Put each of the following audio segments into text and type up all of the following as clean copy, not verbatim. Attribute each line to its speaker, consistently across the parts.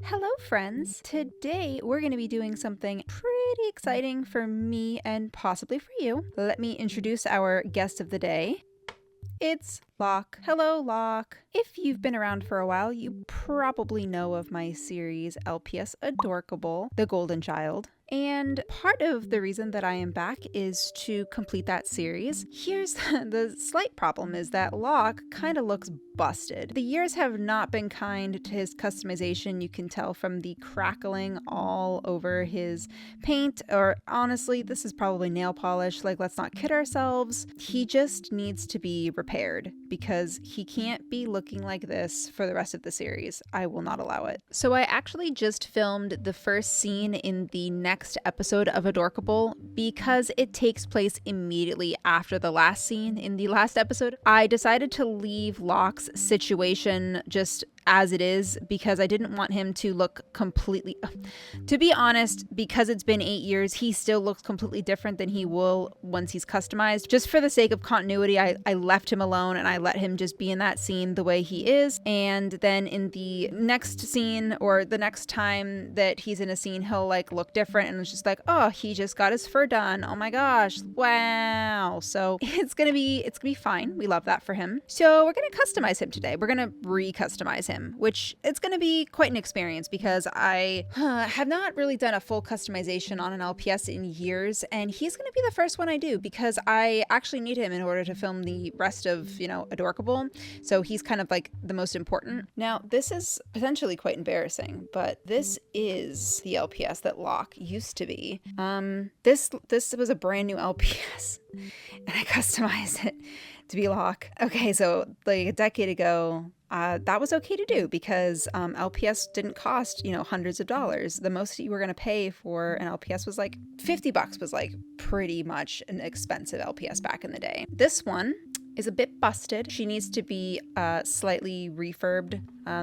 Speaker 1: Hello friends! Today we're going to be doing something pretty exciting for me and possibly for you. Let me introduce our guest of the day. It's Locke. Hello Locke! If you've been around for a while, you probably know of my series LPS Adorkable, The Golden Child. And part of the reason that I am back is to complete that series. Here's the slight problem is that Locke kind of looks busted. The years have not been kind to his customization. You can tell from the crackling all over his paint, or honestly, this is probably nail polish. Like, let's not kid ourselves. He just needs to be repaired because he can't be looking like this for the rest of the series. I will not allow it. So I actually just filmed the first scene in the next episode of Adorkable because it takes place immediately after the last scene in the last episode. I decided to leave Locke's situation just as it is because I didn't want him to look completely, to be honest, because it's been 8 years, he still looks completely different than he will once he's customized. Just for the sake of continuity, I left him alone and I let him just be in that scene the way he is. And then in the next scene or the next time that he's in a scene, he'll like look different and it's just like, oh, he just got his fur done. Oh my gosh. Wow. So it's gonna be fine. We love that for him. So we're gonna customize him today. We're gonna re-customize him, which it's going to be quite an experience because I have not really done a full customization on an LPS in years, and he's going to be the first one I do because I actually need him in order to film the rest of, Adorkable. So he's kind of like the most important. Now, this is potentially quite embarrassing, but this is the LPS that Locke used to be. This was a brand new LPS, and I customized it to be Locke. Okay, so like a decade ago, that was okay to do because LPS didn't cost, hundreds of dollars. The most you were going to pay for an LPS was like $50 was like pretty much an expensive LPS back in the day. This one is a bit busted. She needs to be slightly refurbed,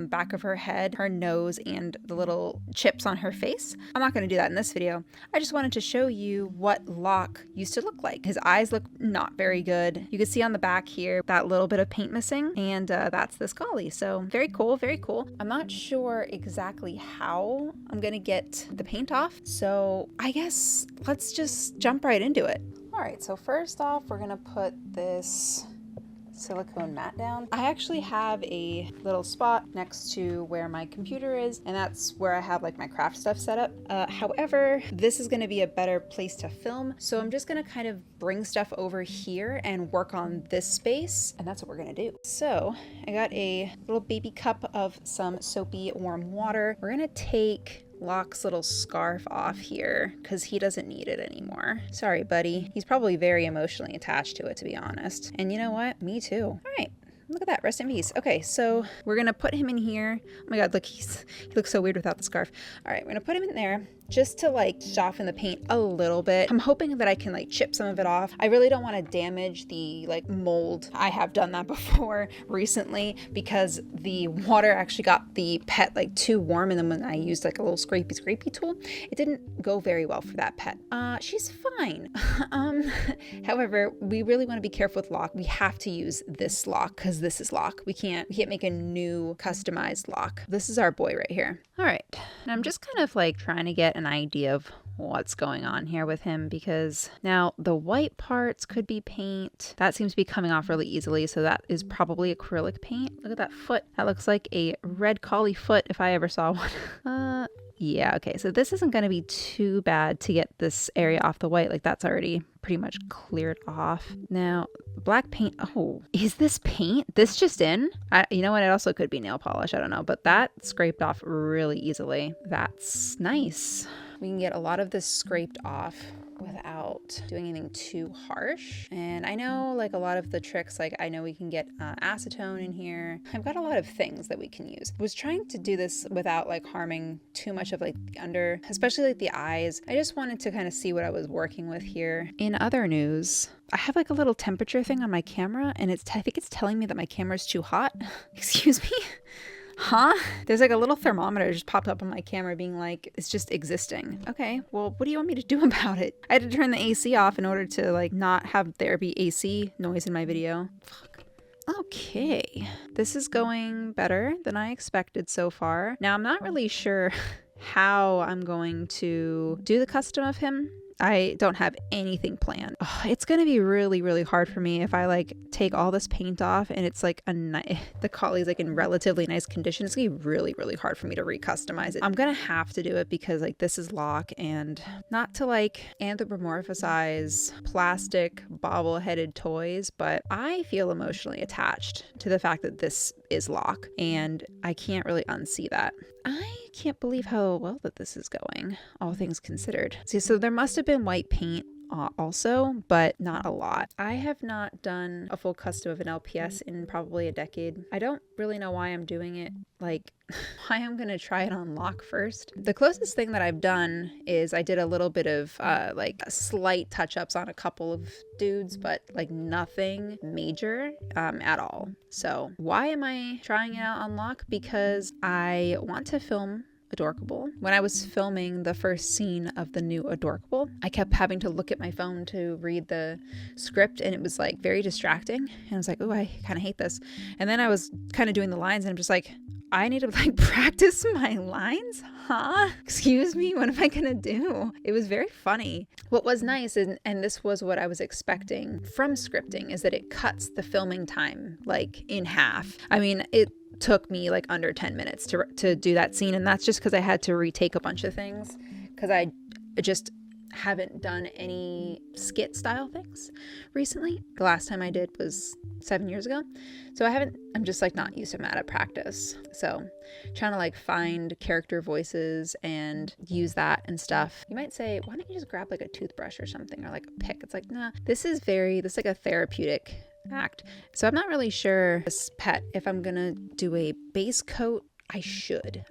Speaker 1: back of her head, her nose, and the little chips on her face. I'm not going to do that in this video. I just wanted to show you what Locke used to look like. His eyes look not very good. You can see on the back here that little bit of paint missing, and that's this collie. So very cool, very cool. I'm not sure exactly how I'm going to get the paint off, so I guess let's just jump right into it. All right, so first off, we're going to put this silicone mat down. I actually have a little spot next to where my computer is, and that's where I have like my craft stuff set up. However, this is going to be a better place to film, so I'm just going to kind of bring stuff over here and work on this space, and that's what we're going to do. So I got a little baby cup of some soapy warm water. We're going to take Locke's little scarf off here because he doesn't need it anymore. Sorry, buddy. He's probably very emotionally attached to it, to be honest. And you know what? Me too. All right. Look at that. Rest in peace. Okay, so we're going to put him in here. Oh my God, look, he looks so weird without the scarf. All right, we're going to put him in there just to like soften the paint a little bit. I'm hoping that I can like chip some of it off. I really don't want to damage the like mold. I have done that before recently because the water actually got the pet like too warm, and then when I used like a little scrapey tool, it didn't go very well for that pet. She's fine. However, we really want to be careful with Locke. We have to use this Locke because this is Locke. We can't make a new customized Locke. This is our boy right here. All right, and I'm just kind of like trying to get an idea of what's going on here with him because now the white parts could be paint. That seems to be coming off really easily, so that is probably acrylic paint. Look at that foot. That looks like a red collie foot if I ever saw one. Yeah, okay, so this isn't going to be too bad to get this area off the white. Like, that's already pretty much cleared off. Now, black paint. Oh, is this paint? This just in? You know what? It also could be nail polish. I don't know, but that scraped off really easily. That's nice. We can get a lot of this scraped off without doing anything too harsh. And I know like a lot of the tricks, like I know we can get acetone in here. I've got a lot of things that we can use. Was trying to do this without like harming too much of like the under, especially like the eyes. I just wanted to kind of see what I was working with here. In other news, I have like a little temperature thing on my camera, and I think it's telling me that my camera's too hot. Excuse me. Huh? There's like a little thermometer just popped up on my camera being like, it's just existing. Okay, well, what do you want me to do about it? I had to turn the AC off in order to like not have there be AC noise in my video. Fuck. Okay, this is going better than I expected so far. Now, I'm not really sure how I'm going to do the custom of him. I don't have anything planned. Oh, it's going to be really, really hard for me if I like take all this paint off and it's like the collie's like in relatively nice condition. It's going to be really, really hard for me to recustomize it. I'm going to have to do it because like this is Locke, and not to like anthropomorphize plastic bobble-headed toys, but I feel emotionally attached to the fact that this is Locke, and I can't really unsee that. I can't believe how well that this is going, all things considered. See, so there must have been white paint also, but not a lot. I have not done a full custom of an LPS in probably a decade. I don't really know why I'm doing it, like why I'm gonna try it on Locke first. The closest thing that I've done is I did a little bit of like slight touch-ups on a couple of dudes, but like nothing major at all. So why am I trying it out on Locke? Because I want to film Adorkable. When I was filming the first scene of the new Adorkable, I kept having to look at my phone to read the script, and it was like very distracting. And I was like, oh, I kind of hate this. And then I was kind of doing the lines, and I'm just like, I need to like practice my lines? Huh? Excuse me? What am I gonna do? It was very funny. What was nice, and this was what I was expecting from scripting, is that it cuts the filming time like in half. I mean, it took me like under 10 minutes to do that scene, and that's just because I had to retake a bunch of things because I just haven't done any skit style things recently. The last time I did was 7 years ago, so I'm just like not used to them at practice. So trying to like find character voices and use that and stuff. You might say, why don't you just grab like a toothbrush or something, or like a pick? It's like, nah, this is like a therapeutic act. So I'm not really sure this pet, if I'm gonna do a base coat. I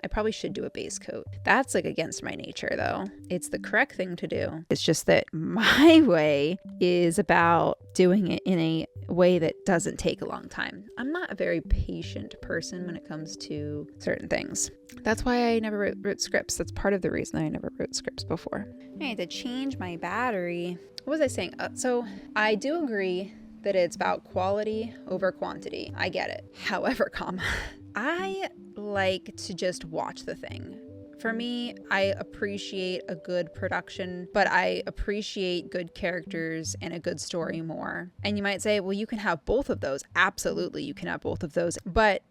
Speaker 1: probably should do a base coat. That's like against my nature though. It's the correct thing to do. It's just that my way is about doing it in a way that doesn't take a long time. I'm not a very patient person when it comes to certain things. That's why I never wrote scripts. That's part of the reason I never wrote scripts before. I had to change my battery. What was I saying? So I do agree that it's about quality over quantity. I get it. However, I like to just watch the thing. For me, I appreciate a good production, but I appreciate good characters and a good story more. And you might say, well, you can have both of those. Absolutely, you can have both of those. But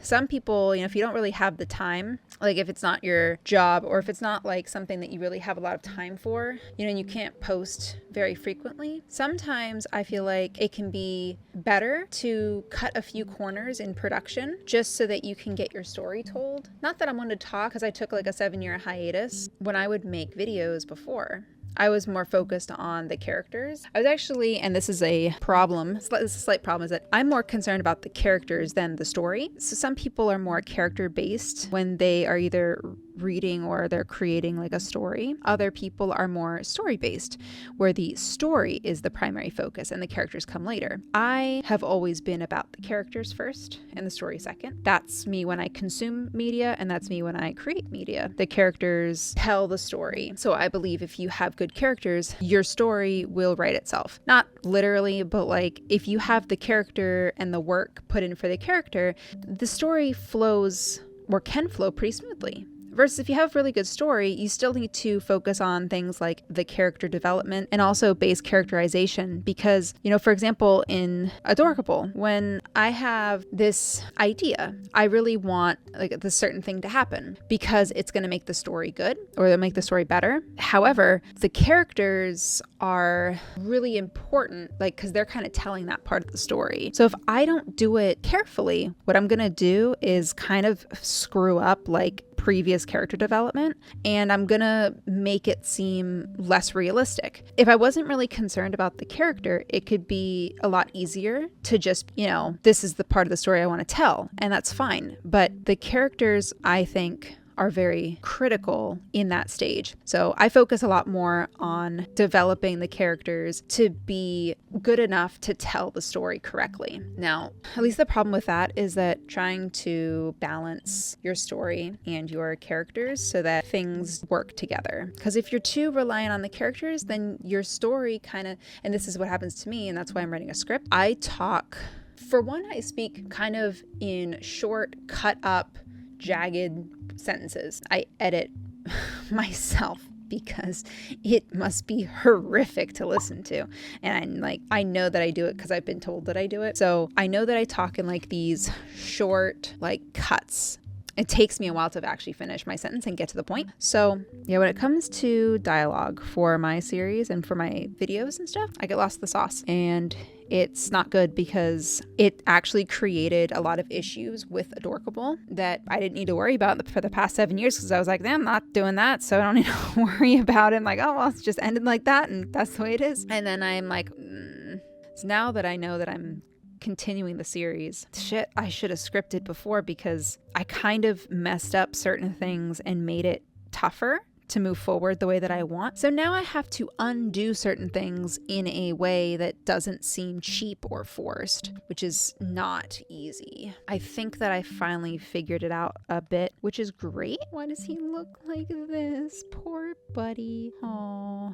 Speaker 1: some people, if you don't really have the time, like if it's not your job, or if it's not like something that you really have a lot of time for, and you can't post very frequently, sometimes I feel like it can be better to cut a few corners in production just so that you can get your story told. Not that I'm one to talk, because I took like a 7-year hiatus when I would make videos before. I was more focused on the characters. I was actually, and this is a problem, this is a slight problem, is that I'm more concerned about the characters than the story. So some people are more character based when they are either reading or they're creating like a story. Other people are more story based, where the story is the primary focus and the characters come later. I have always been about the characters first and the story second. That's me when I consume media, and that's me when I create media. The characters tell the story. So I believe if you have good characters, your story will write itself. Not literally, but like if you have the character and the work put in for the character, the story flows or can flow pretty smoothly. Versus if you have a really good story, you still need to focus on things like the character development and also base characterization. Because, for example, in Adorkable, when I have this idea, I really want like this certain thing to happen because it's going to make the story good or it'll make the story better. However, the characters are really important, like, because they're kind of telling that part of the story. So if I don't do it carefully, what I'm going to do is kind of screw up like previous character development, and I'm gonna make it seem less realistic. If I wasn't really concerned about the character, it could be a lot easier to just, this is the part of the story I want to tell, and that's fine. But the characters, I think, are very critical in that stage. So I focus a lot more on developing the characters to be good enough to tell the story correctly. Now, at least the problem with that is that trying to balance your story and your characters so that things work together. Because if you're too reliant on the characters, then your story kind of, and this is what happens to me, and that's why I'm writing a script, I talk For one, I speak kind of in short, cut up, jagged sentences. I edit myself because it must be horrific to listen to. And I know that I do it because I've been told that I do it. So I know that I talk in like these short, like cuts. It takes me a while to actually finish my sentence and get to the point. So yeah, when it comes to dialogue for my series and for my videos and stuff, I get lost in the sauce. And it's not good because it actually created a lot of issues with Adorkable that I didn't need to worry about for the past 7 years, because I was like, I'm not doing that, so I don't need to worry about it. I'm like, oh, well, it's just ended like that, and that's the way it is. And then I'm like, So now that I know that I'm continuing the series, shit, I should have scripted before, because I kind of messed up certain things and made it tougher to move forward the way that I want. So now I have to undo certain things in a way that doesn't seem cheap or forced, which is not easy. I think that I finally figured it out a bit, which is great. Why does he look like this? Poor buddy. Oh.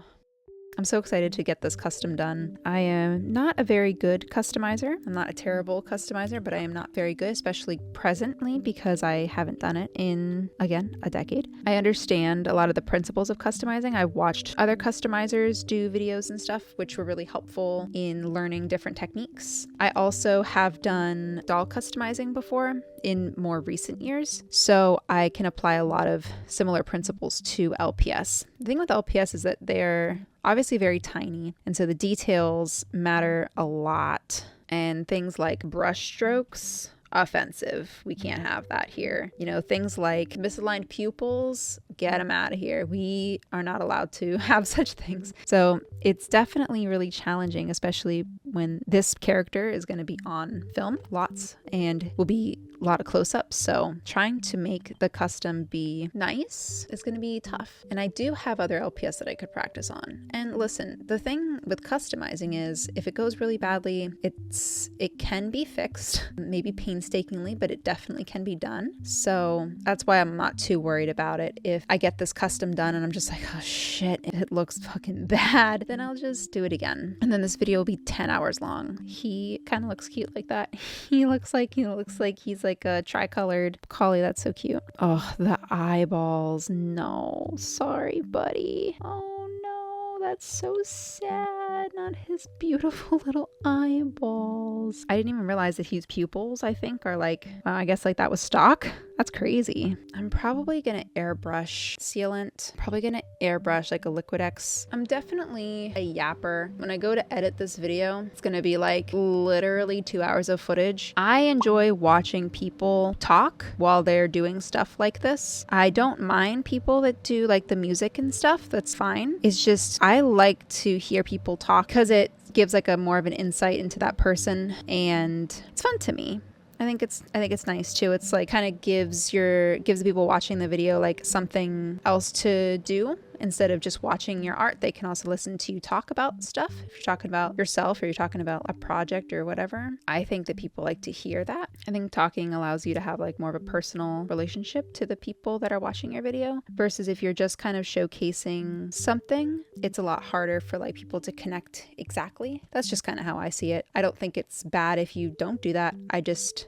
Speaker 1: I'm so excited to get this custom done. I am not a very good customizer. I'm not a terrible customizer, but I am not very good, especially presently, because I haven't done it in, again, a decade. I understand a lot of the principles of customizing. I've watched other customizers do videos and stuff, which were really helpful in learning different techniques. I also have done doll customizing before in more recent years, so I can apply a lot of similar principles to LPS. The thing with LPS is that they're obviously very tiny, and so the details matter a lot. And things like brush strokes, offensive. We can't have that here. You know, things like misaligned pupils, get them out of here. We are not allowed to have such things. So it's definitely really challenging, especially when this character is going to be on film lots and will be a lot of close-ups. So trying to make the custom be nice is going to be tough. And I do have other LPS that I could practice on. And listen, the thing with customizing is if it goes really badly, it can be fixed, maybe painstakingly, but it definitely can be done. So that's why I'm not too worried about it. If I get this custom done and I'm just like, oh shit, it looks fucking bad, then I'll just do it again. And then this video will be 10 hours long. He kind of looks cute like that. He looks like he's like a tricolored collie. That's so cute. Oh, the eyeballs. No, sorry, buddy. Oh no, that's so sad. Not his beautiful little eyeballs. I didn't even realize that his pupils, I think, are like, well, I guess like that was stock. That's crazy. I'm probably gonna airbrush sealant. Probably gonna airbrush like a Liquid X. I'm definitely a yapper. When I go to edit this video, it's gonna be like literally 2 hours of footage. I enjoy watching people talk while they're doing stuff like this. I don't mind people that do like the music and stuff. That's fine. It's just I like to hear people talk because it gives like a more of an insight into that person, and it's fun to me. I think it's nice too. It's like kind of gives the people watching the video like something else to do. Instead of just watching your art, they can also listen to you talk about stuff. If you're talking about yourself or you're talking about a project or whatever, I think that people like to hear that. I think talking allows you to have like more of a personal relationship to the people that are watching your video, versus if you're just kind of showcasing something, it's a lot harder for like people to connect exactly. That's just kind of how I see it. I don't think it's bad if you don't do that.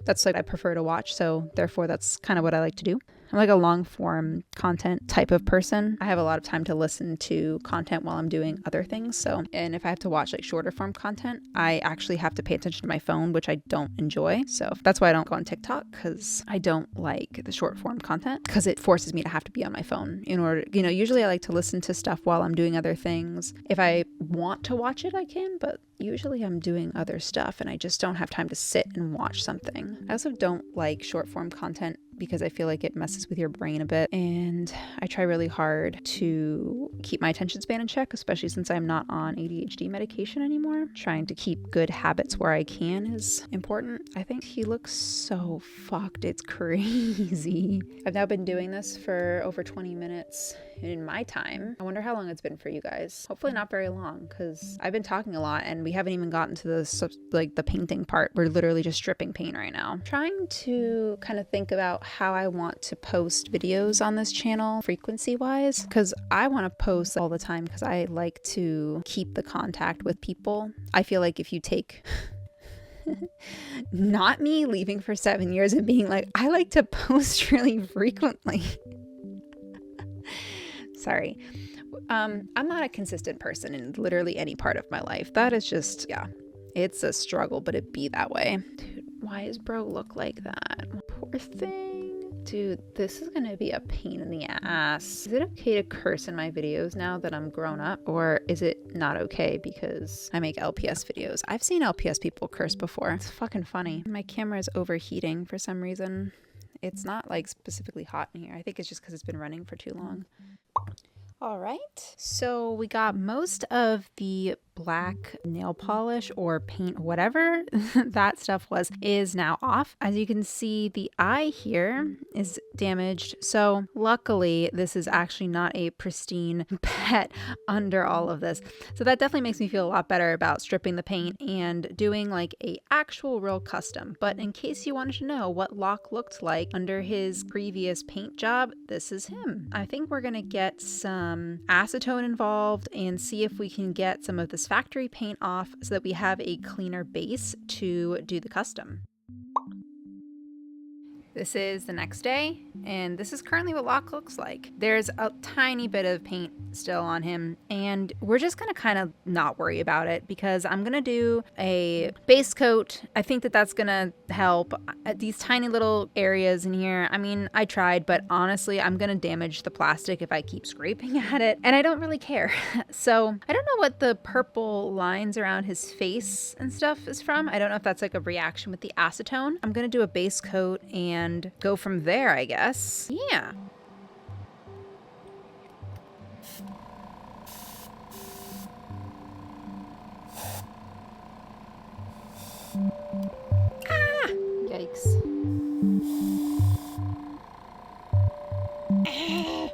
Speaker 1: That's like I prefer to watch, so therefore that's kind of what I like to do. I'm like a long form content type of person. I have a lot of time to listen to content while I'm doing other things. So, and if I have to watch like shorter form content, I actually have to pay attention to my phone, which I don't enjoy. So that's why I don't go on TikTok, because I don't like the short form content, because it forces me to have to be on my phone in order, usually I like to listen to stuff while I'm doing other things. If I want to watch it, I can, but usually I'm doing other stuff and I just don't have time to sit and watch something. I also don't like short form content because I feel like it messes with your brain a bit, and I try really hard to keep my attention span in check, especially since I'm not on ADHD medication anymore. Trying to keep good habits where I can is important. I think he looks so fucked. It's crazy. I've now been doing this for over 20 minutes in my time. I wonder how long it's been for you guys. Hopefully not very long, because I've been talking a lot and we haven't even gotten to the painting part. We're literally just stripping paint right now. Trying to kind of think about how I want to post videos on this channel frequency wise, because I want to post all the time because I like to keep the contact with people. I feel like if you take Not me leaving for 7 years and being like, I like to post really frequently. Sorry. I'm not a consistent person in literally any part of my life. That is just, yeah, it's a struggle, but it be that way. Dude, why does bro look like that? Poor thing. Dude, this is gonna be a pain in the ass. Is it okay to curse in my videos now that I'm grown up? Or is it not okay because I make LPS videos? I've seen LPS people curse before. It's fucking funny. My camera is overheating for some reason. It's not like specifically hot in here. I think it's just because it's been running for too long. All right, so we got most of the black nail polish or paint, whatever that stuff was, is now off. As you can see, the eye here is damaged. So luckily, this is actually not a pristine pet under all of this. So that definitely makes me feel a lot better about stripping the paint and doing like a actual real custom. But in case you wanted to know what Locke looked like under his previous paint job, this is him. I think we're gonna get some acetone involved and see if we can get some of this factory paint off so that we have a cleaner base to do the custom. This is the next day, and this is currently what Locke looks like. There's a tiny bit of paint still on him, and we're just gonna kind of not worry about it because I'm gonna do a base coat. I think that that's gonna help. These tiny little areas in here, I mean, I tried, but honestly, I'm gonna damage the plastic if I keep scraping at it, and I don't really care. So I don't know what the purple lines around his face and stuff is from. I don't know if that's like a reaction with the acetone. I'm gonna do a base coat and go from there, I guess. Yeah. Ah! Yikes. Ah!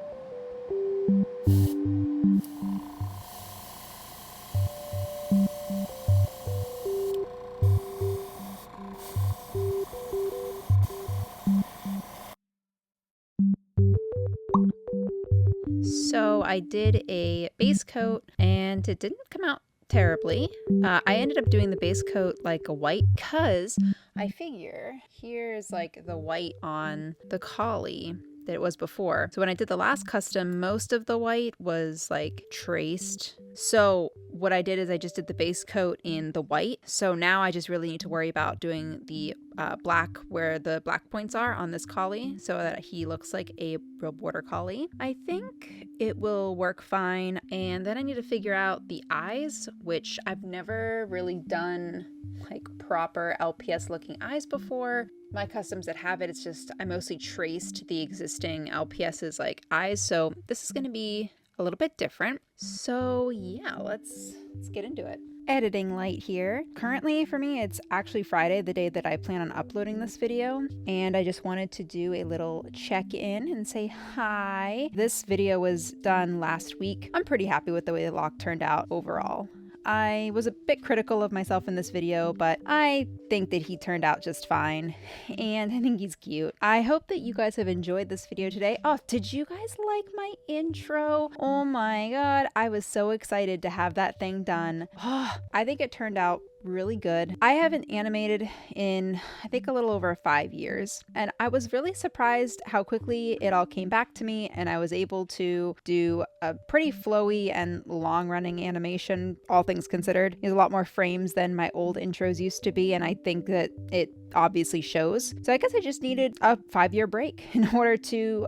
Speaker 1: So I did a base coat and it didn't come out terribly. I ended up doing the base coat like a white because I figure here's like the white on the collie that it was before. So when I did the last custom, most of the white was like traced. So what I did is I just did the base coat in the white. So now I just really need to worry about doing the black where the black points are on this collie so that he looks like a real border collie. I think it will work fine. And then I need to figure out the eyes, which I've never really done like proper LPS looking eyes before. My customs that have it, it's just I mostly traced the existing LPS's like eyes. So this is going to be a little bit different. So yeah, let's get into it. Editing light here. Currently for me, it's actually Friday, the day that I plan on uploading this video. And I just wanted to do a little check-in and say hi. This video was done last week. I'm pretty happy with the way the Locke turned out overall. I was a bit critical of myself in this video, but I think that he turned out just fine, and I think he's cute. I hope that you guys have enjoyed this video today. Oh, did you guys like my intro? Oh my god, I was so excited to have that thing done. Oh, I think it turned out really good. I haven't animated in I think a little over 5 years, and I was really surprised how quickly it all came back to me, and I was able to do a pretty flowy and long-running animation, all things considered. There's a lot more frames than my old intros used to be, and I think that it obviously shows. So I guess I just needed a 5-year break in order to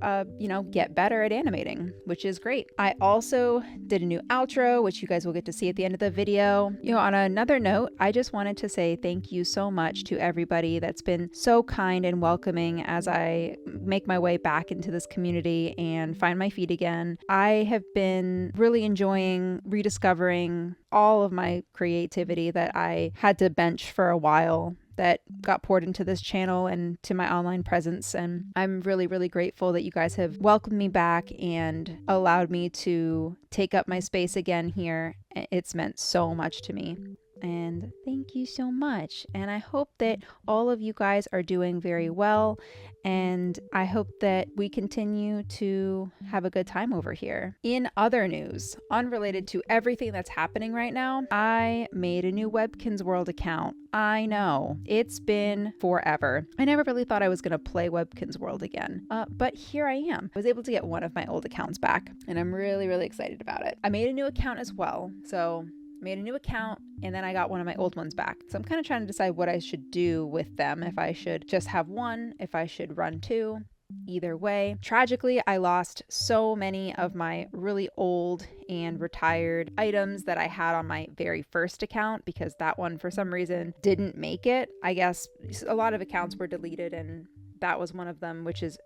Speaker 1: get better at animating, which is great. I also did a new outro, which you guys will get to see at the end of the video. On another note, I just wanted to say thank you so much to everybody that's been so kind and welcoming as I make my way back into this community and find my feet again. I have been really enjoying rediscovering all of my creativity that I had to bench for a while, that got poured into this channel and to my online presence, and I'm really, really grateful that you guys have welcomed me back and allowed me to take up my space again here. It's meant so much to me. and thank you so much. And I hope that all of you guys are doing very well, and I hope that we continue to have a good time over here. In other news, unrelated to everything that's happening right now, I made a new WebkinsWorld account. I know, it's been forever. I never really thought I was going to play WebkinsWorld again, but here I am. I was able to get one of my old accounts back, and I'm really, really excited about it. I made a new account as well, so made a new account and then I got one of my old ones back. So I'm kind of trying to decide what I should do with them. If I should just have one, if I should run two. Either way, tragically, I lost so many of my really old and retired items that I had on my very first account because that one for some reason didn't make it. I guess a lot of accounts were deleted and that was one of them, which is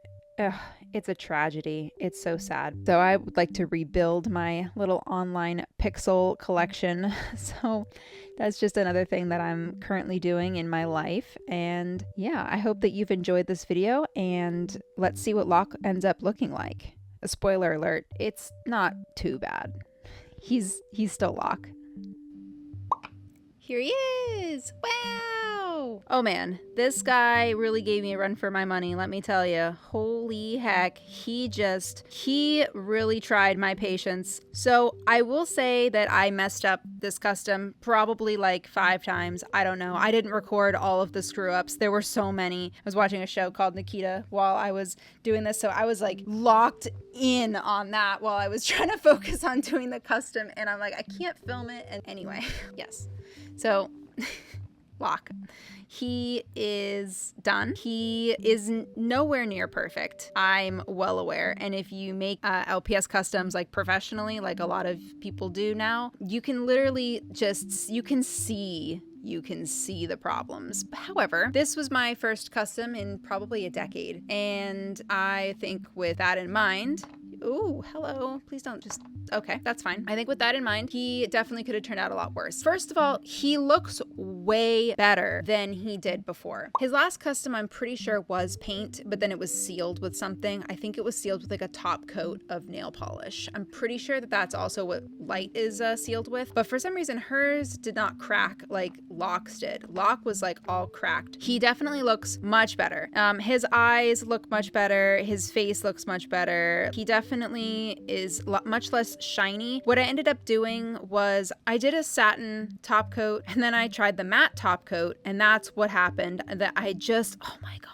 Speaker 1: it's a tragedy. It's so sad. So I would like to rebuild my little online pixel collection. So that's just another thing that I'm currently doing in my life. And yeah, I hope that you've enjoyed this video, and let's see what Locke ends up looking like. A spoiler alert, it's not too bad. He's still Locke. Here he is. Wow. Oh man, this guy really gave me a run for my money, let me tell you. Holy heck, he really tried my patience. So I will say that I messed up this custom probably like 5 times. I don't know. I didn't record all of the screw ups. There were so many. I was watching a show called Nikita while I was doing this, so I was like locked in on that while I was trying to focus on doing the custom, and I'm like, I can't film it. And anyway, yes. So, Locke, he is done. He is nowhere near perfect. I'm well aware. And if you make LPS customs like professionally, like a lot of people do now, you can literally you can see the problems. However, this was my first custom in probably a decade. And I think with that in mind, ooh, hello. Please don't just... Okay, that's fine. I think with that in mind, he definitely could have turned out a lot worse. First of all, he looks way better than he did before. His last custom, I'm pretty sure, was paint, but then it was sealed with something. I think it was sealed with like a top coat of nail polish. I'm pretty sure that that's also what Light is sealed with. But for some reason, hers did not crack like Locke's did. Locke was like all cracked. He definitely looks much better. His eyes look much better. His face looks much better. He definitely is much less shiny. What I ended up doing was I did a satin top coat and then I tried the matte top coat, and that's what happened. That I just, oh my God.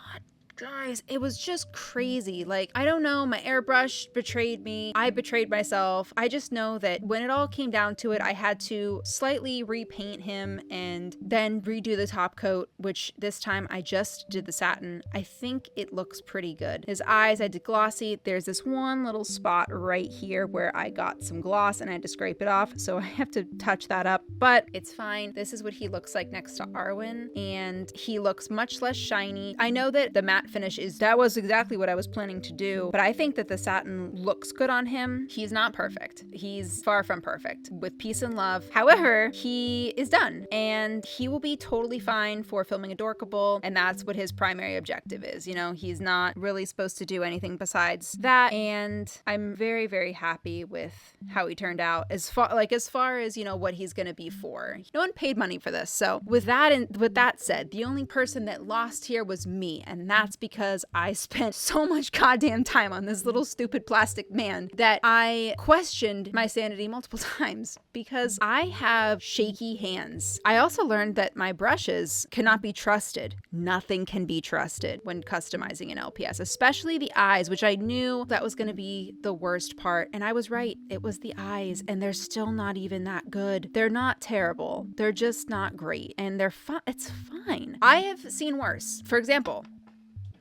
Speaker 1: Guys, it was just crazy. Like, I don't know, my airbrush betrayed me. I betrayed myself. I just know that when it all came down to it, I had to slightly repaint him and then redo the top coat, which this time I just did the satin. I think it looks pretty good. His eyes, I did glossy. There's this one little spot right here where I got some gloss and I had to scrape it off, so I have to touch that up, but it's fine. This is what he looks like next to Arwen, and he looks much less shiny. I know that the matte finish that was exactly what I was planning to do, but I think that the satin looks good on him. He's not perfect. He's far from perfect. With peace and love. However, he is done, and he will be totally fine for filming Adorkable, and that's what his primary objective is. You know, he's not really supposed to do anything besides that, and I'm very, very happy with how he turned out as far as, you know, what he's gonna be for. No one paid money for this, so with that said, the only person that lost here was me, and that's because I spent so much goddamn time on this little stupid plastic man that I questioned my sanity multiple times because I have shaky hands. I also learned that my brushes cannot be trusted. Nothing can be trusted when customizing an LPS, especially the eyes, which I knew that was going to be the worst part. And I was right. It was the eyes, and they're still not even that good. They're not terrible. They're just not great, and it's fine. I have seen worse. For example,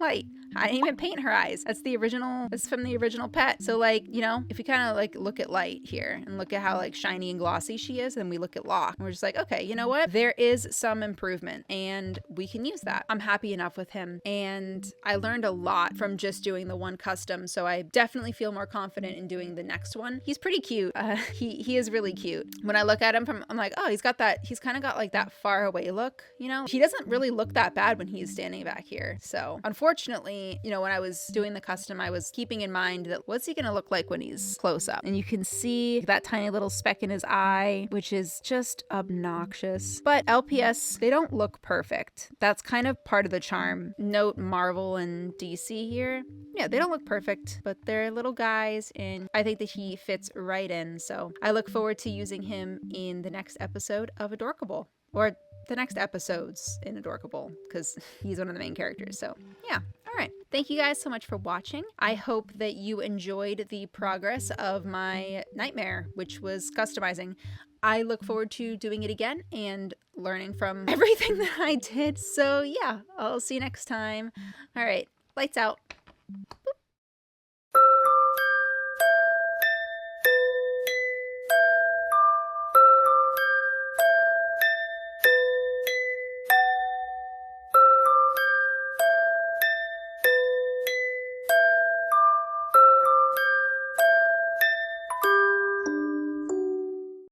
Speaker 1: Light. I didn't even paint her eyes. That's from the original pet. So like, you know, if you kind of like look at Light here and look at how like shiny and glossy she is, then we look at Locke and we're just like, okay, you know what? There is some improvement and we can use that. I'm happy enough with him. And I learned a lot from just doing the one custom. So I definitely feel more confident in doing the next one. He's pretty cute. He is really cute. When I look at him I'm like, oh, he's kind of got like that far away look, you know? He doesn't really look that bad when he's standing back here. So unfortunately, definitely, you know, when I was doing the custom, I was keeping in mind that what's he gonna look like when he's close up? And you can see that tiny little speck in his eye, which is just obnoxious. But LPS, they don't look perfect. That's kind of part of the charm. Note Marvel and DC here. Yeah, they don't look perfect, but they're little guys, and I think that he fits right in. So I look forward to using him in the next episode of Adorkable, or the next episodes in Adorkable, because he's one of the main characters. So yeah. All right. Thank you guys so much for watching. I hope that you enjoyed the progress of my nightmare, which was customizing. I look forward to doing it again and learning from everything that I did. So yeah, I'll see you next time. All right. Lights out.